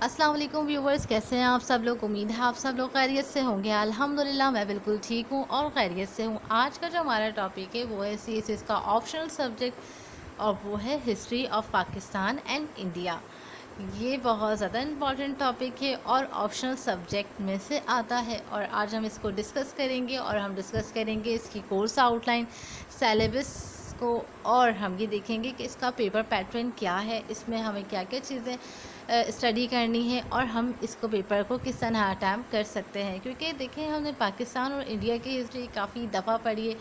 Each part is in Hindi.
अस्सलाम वालेकुम व्यूवर्स, कैसे हैं आप सब लोग। उम्मीद है आप सब लोग खैरियत से होंगे। अल्हम्दुलिल्लाह मैं बिल्कुल ठीक हूँ और खैरियत से हूँ। आज का जो हमारा टॉपिक है वो है सीएसएस का ऑप्शनल सब्जेक्ट और वो है history of Pakistan and India. ये बहुत ज़्यादा इम्पॉर्टेंट टॉपिक है और ऑप्शनल सब्जेक्ट में से आता है और आज हम इसको डिस्कस करेंगे और हम डिस्कस करेंगे इसकी कोर्स आउटलाइन, सेलेबस को, और हम ये देखेंगे कि इसका पेपर पैटर्न क्या है, इसमें हमें क्या क्या चीज़ें स्टडी करनी है और हम इसको पेपर को किस तरह अटैम्प्ट कर सकते हैं। क्योंकि देखें, हमने पाकिस्तान और इंडिया की हिस्ट्री काफ़ी दफ़ा पढ़ी है।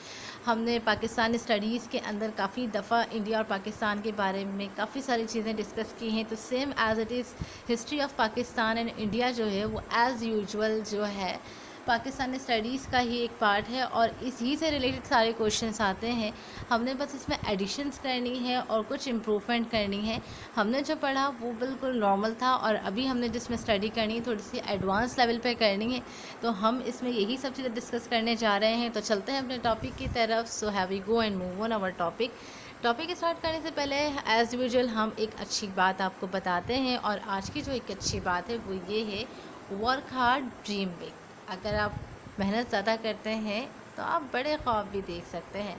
हमने पाकिस्तान स्टडीज़ के अंदर काफ़ी दफ़ा इंडिया और पाकिस्तान के बारे में काफ़ी सारी चीज़ें डिस्कस की हैं। तो same as it is history of Pakistan and India जो है वो एज़ यूजुअल जो है पाकिस्तान स्टडीज़ का ही एक पार्ट है और इसी से रिलेटेड सारे क्वेश्चंस आते हैं। हमने बस इसमें एडिशंस करनी है और कुछ इम्प्रूवमेंट करनी है। हमने जो पढ़ा वो बिल्कुल नॉर्मल था और अभी हमने जिसमें स्टडी करनी है थोड़ी सी एडवांस लेवल पे करनी है, तो हम इसमें यही सब चीज़ें डिस्कस करने जा रहे हैं। तो चलते हैं अपने टॉपिक की तरफ। So have we go and move on our topic. Topic start करने से पहले एज़ यूजुअल हम एक अच्छी बात आपको बताते हैं और आज की जो एक अच्छी बात है वो ये है, वर्क हार्ड ड्रीम बिग। अगर आप मेहनत ज़्यादा करते हैं तो आप बड़े ख्वाब भी देख सकते हैं।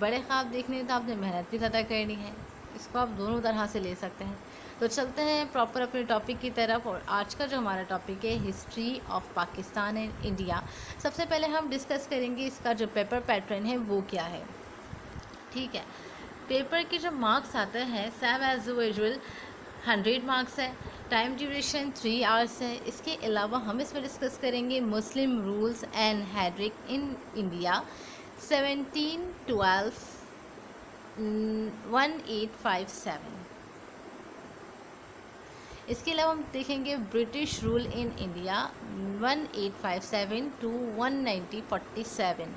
बड़े ख्वाब देखने में तो आपने मेहनत भी ज़्यादा करनी है। इसको आप दोनों तरह से ले सकते हैं। तो चलते हैं प्रॉपर अपने टॉपिक की तरफ और आज का जो हमारा टॉपिक है history of Pakistan and India. सबसे पहले हम डिस्कस करेंगे इसका जो पेपर पैटर्न है वो क्या है। ठीक है, पेपर के जो मार्क्स आते हैं सेम एज यूजुअल 100 मार्क्स है। टाइम ड्यूरेशन 3 आवर्स है। इसके अलावा हम इसमें डिस्कस करेंगे मुस्लिम रूल्स एंड हैड्रिक इन इंडिया 1712 1857। इसके अलावा हम देखेंगे British rule in India 1857 to 1947,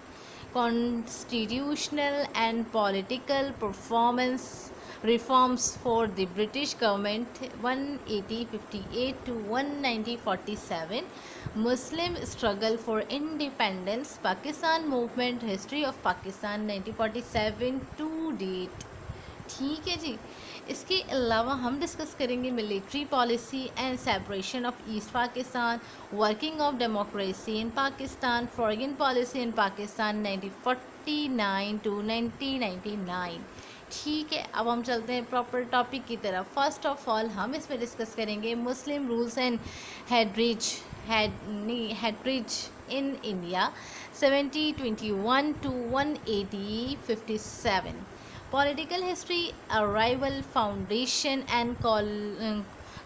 constitutional and political performance reforms for the British government 1858 to 1947, Muslim struggle for independence, Pakistan movement, history of Pakistan 1947 to date। ठीक है जी। इसके अलावा हम डिस्कस करेंगे military policy and separation of East Pakistan, working of democracy in Pakistan, foreign policy in Pakistan 1949 to 1999। ठीक है, अब हम चलते हैं प्रॉपर टॉपिक की तरफ। फर्स्ट ऑफ ऑल हम इसमें डिस्कस करेंगे मुस्लिम रूल्स एंड हैड्रिज in India 1721 to 1857, political history, arrival, foundation and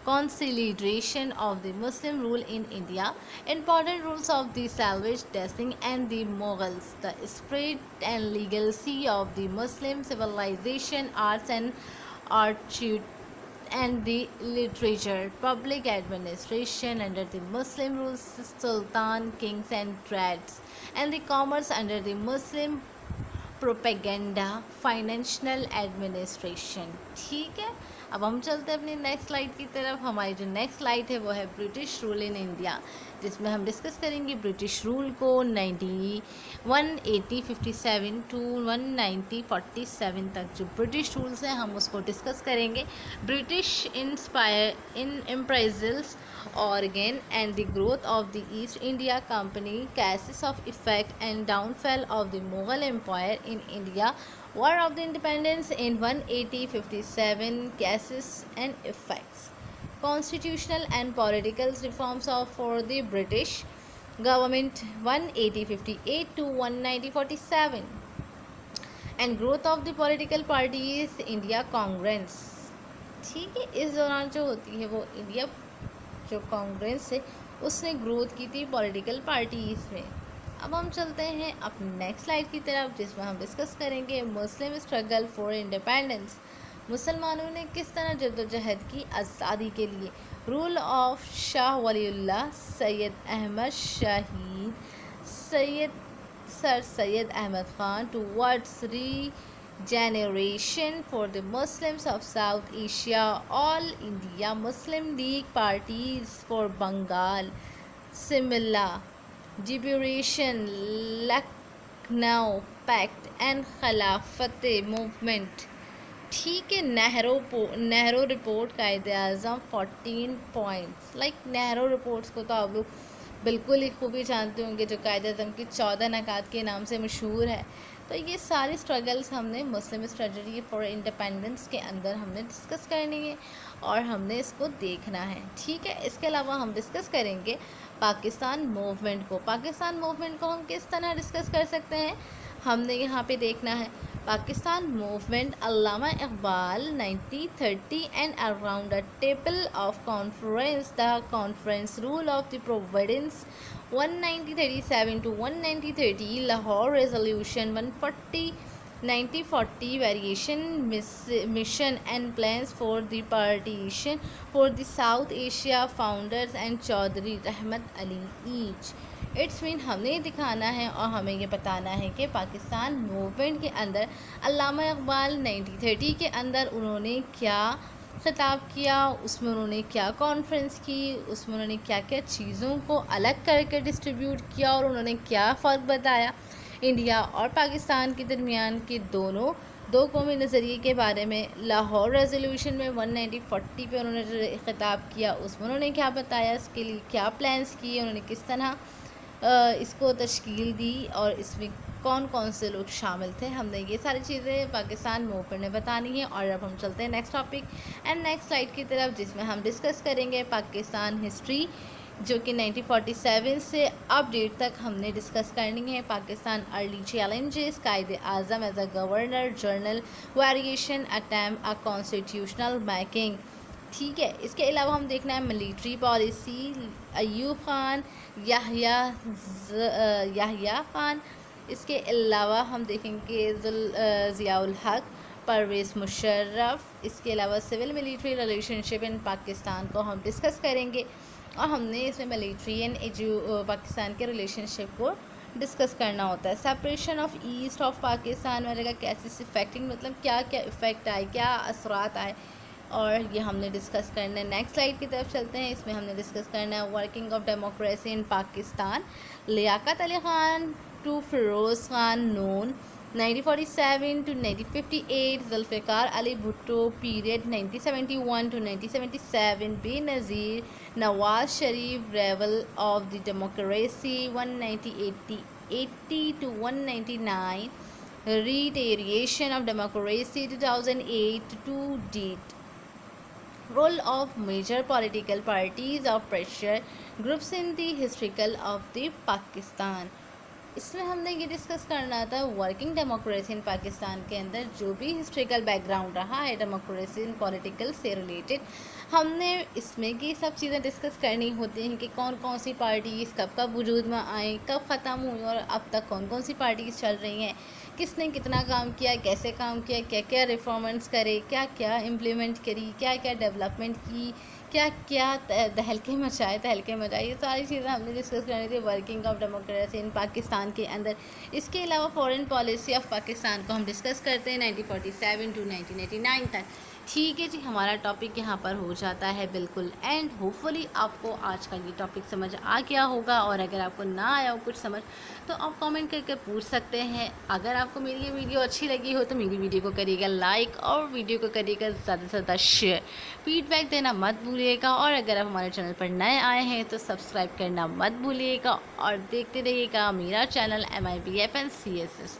consolidation of the Muslim rule in India, important rules of the Salvage dynasty and the Mughals, the spread and legacy of the Muslim civilization, arts and architecture and the literature, public administration under the Muslim rules, sultan, kings and trades, and the commerce under the Muslim propaganda, financial administration. ठीक है, अब हम चलते हैं अपनी नेक्स्ट स्लाइड की तरफ। हमारी जो नेक्स्ट स्लाइड है वो है ब्रिटिश रूल इन इंडिया, जिसमें हम डिस्कस करेंगे ब्रिटिश रूल को 1857 टू 1947 तक जो ब्रिटिश रूल्स हैं हम उसको डिस्कस करेंगे। ब्रिटिश इंस्पायर इन एम्प्राइजल्स organ and the growth of the East India Company, cases of effect and downfall of the Mughal Empire in India, War of the Independence in 1857, cases and effects, constitutional and political reforms for the British government 1858 to 1947, and growth of the political parties India Congress। ठीक है, इस दौरान जो होती है वो इंडिया जो कांग्रेस है उसने ग्रोथ की थी पॉलिटिकल पार्टीज़ में। अब हम चलते हैं अपनी नेक्स्ट स्लाइड की तरफ, जिसमें हम डिस्कस करेंगे मुस्लिम स्ट्रगल फॉर इंडिपेंडेंस, मुसलमानों ने किस तरह जद्दोजहद की आज़ादी के लिए। Rule of Shah Waliullah Syed Ahmad Shahid Sir Syed Ahmad Khan towards generation for the Muslims of South Asia, All India Muslim League parties for Bengal, Simla, Liberation, Lucknow Pact and Khilafat movement ठीक है, नेहरू रिपोर्ट कायदे आज़म 14 पॉइंट्स। नेहरू रिपोर्ट्स को तो आप लोग बिल्कुल ही खूबी जानते होंगे, जो कायदे आज़म की 14 नकात के नाम से मशहूर है। तो ये सारी स्ट्रगल्स हमने मुस्लिम स्ट्रगल फॉर इंडिपेंडेंस के अंदर हमने डिस्कस करनी है और हमने इसको देखना है। ठीक है, इसके अलावा हम डिस्कस करेंगे पाकिस्तान मूवमेंट को। पाकिस्तान मूवमेंट को हम किस तरह डिस्कस कर सकते हैं, हमने यहाँ पे देखना है Pakistan movement Allama Iqbal 1930 and around the table of conference the conference rule of the Providence 1937 to 1930 Lahore resolution 140 1940 variation mission and plans for the partition for the South Asia founders and Chaudhry Rahmat Ali each। It's mean हमने ये दिखाना है और हमें ये बताना है कि पाकिस्तान मूवमेंट के अंदर अल्लामा इकबाल 1930 के अंदर उन्होंने क्या ख़िताब किया, उसमें उन्होंने क्या कॉन्फ्रेंस की, उसमें उन्होंने क्या क्या चीज़ों को अलग करके डिस्ट्रीब्यूट किया और उन्होंने क्या फ़र्क बताया इंडिया और पाकिस्तान के दरमियान के दो कौमी नज़रिए के बारे में। लाहौर रेजोल्यूशन में 1940 पे उन्होंने जो ख़िताब किया उसमें उन्होंने क्या बताया, इसके लिए क्या प्लान्स किए, उन्होंने किस तरह इसको तश्कील दी और इसमें कौन कौन से लोग शामिल थे। हमने ये सारी चीज़ें पाकिस्तान मूवमेंट ने बतानी है। और अब हम चलते हैं next topic and next slide की तरफ, जिसमें हम डिस्कस करेंगे पाकिस्तान हिस्ट्री, जो कि 1947 से अब डेट तक हमने डिस्कस करनी है। Pakistan early challenges, Quaide Azam as a governor general, variation attempt a constitutional making. ठीक है, इसके अलावा हम देखना है मिलिट्री पॉलिसी, अयूब खान, याहिया खान। इसके अलावा हम देखेंगे ज़ियाउल हक, परवेज़ मुशर्रफ। इसके अलावा civil military relationship in Pakistan को हम डिस्कस करेंगे और हमने इसमें मिलिट्री एंड पाकिस्तान के रिलेशनशिप को डिस्कस करना होता है। Separation of east of Pakistan वगैरह कैसे इफेक्टिंग, मतलब क्या क्या इफ़ेक्ट आए, क्या असरात आए, और ये हमने डिस्कस करना है। नेक्स्ट स्लाइड की तरफ चलते हैं, इसमें हमने डिस्कस करना है working of democracy in Pakistan, Liaquat Ali Khan to Firoz Khan Noon 1947 to 1958, Zulfikar Ali Bhutto period 1971 to 1977, Benazir Nawaz Sharif revival of the democracy 1980 to 199, reiteration of democracy 2008 to date, role of major political parties of pressure groups in the historical of the Pakistan। इसमें हमने ये डिस्कस करना था वर्किंग डेमोक्रेसी इन पाकिस्तान के अंदर जो भी हिस्ट्रिकल बैकग्राउंड रहा है डेमोक्रेसी इन पॉलिटिकल से रिलेटेड, हमने इसमें ये सब चीज़ें डिस्कस करनी होती हैं कि कौन कौन सी पार्टीज़ कब कब वजूद में आई, कब ख़त्म हुई और अब तक कौन कौन सी पार्टीज़ चल रही हैं, किसने कितना काम किया, कैसे काम किया, क्या क्या रिफॉर्मेंट्स करे, क्या क्या इम्प्लीमेंट करी, क्या क्या डेवलपमेंट की, क्या क्या तहलके मचाए, ये सारी चीज़ें हमने डिस्कस करनी थी working of democracy in Pakistan के अंदर। इसके अलावा फॉरेन पॉलिसी ऑफ पाकिस्तान को हम डिस्कस करते हैं 1947 टू 1989 तक। ठीक है जी, हमारा टॉपिक यहाँ पर हो जाता है बिल्कुल एंड। होपफुली आपको आज का ये टॉपिक समझ आ गया होगा, और अगर आपको ना आया हो कुछ समझ तो आप कमेंट करके पूछ सकते हैं। अगर आपको मेरी ये वीडियो अच्छी लगी हो तो मेरी वीडियो को करिएगा लाइक और वीडियो को करिएगा ज़्यादा से ज़्यादा शेयर। फीडबैक देना मत भूलिएगा, और अगर आप हमारे चैनल पर नए आए हैं तो सब्सक्राइब करना मत भूलिएगा और देखते रहिएगा मेरा चैनल MIBF and CSS।